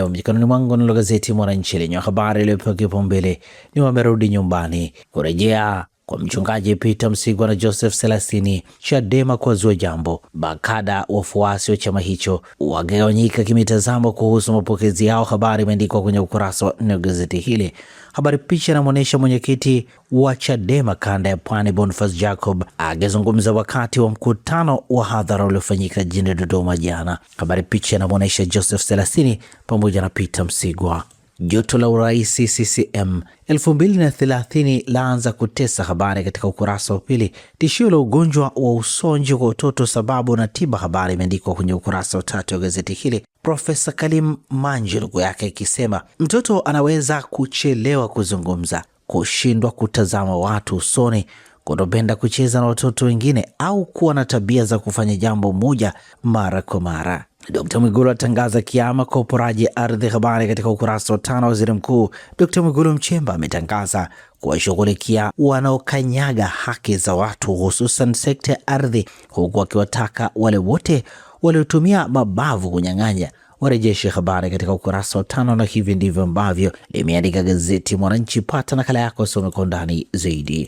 leo mikononi mwangu nalo gazeti Mwananchi lenye habari iliyopewa kipaumbele ni wamerudi nyumbani, kurejea kwa mchungaji Peter Msigwa na Joseph Selasini. Chadema kwa zua jambo, bakada wafuasi wa chama hicho wagawanyika kimitazamo kuhusu mapokezi yao. Habari imeandikwa kwenye ukurasa wa 4 gazeti hili. Habari picha inamuonyesha mwenyekiti wa Chadema kanda ya Pwani Boniface Jacob akizungumza wakati wa mkutano wa hadhara uliofanyika jijini Dodoma jana. Habari picha inamuonyesha Joseph Selasini pamoja na Peter Msigwa. Joto la urais CCM 2030 laanza kutesa. Habari katika ukurasa wa pili. Tishio la ugonjwa wa usonji kwa watoto, sababu na tiba. Habari imeandikwa kwenye ukurasa wa 3 wa gazeti hili. Profesa Kalim Manji ndugu yake ikisema mtoto anaweza kuchelewa kuzungumza, kushindwa kutazama watu usoni, kutopenda kucheza na watoto wengine au kuwa na tabia za kufanya jambo moja mara kwa mara. Dr. Mwigulu atangaza kiama kwa uporaji ardhi. Habari katika ukurasa wa 5. Waziri Mkuu Dr. Mwigulu Nchemba ametangaza kuwashughulikia wanaokanyaga haki za watu, hususan sekta ya ardhi, huku akiwataka wale wote waliotumia mabavu kunyang'anya warejeshe. Habari katika ukurasa wa 5, na hivi ndivyo ambavyo limeandika gazeti Mwananchi. Pata nakala yako, some kwa undani zaidi.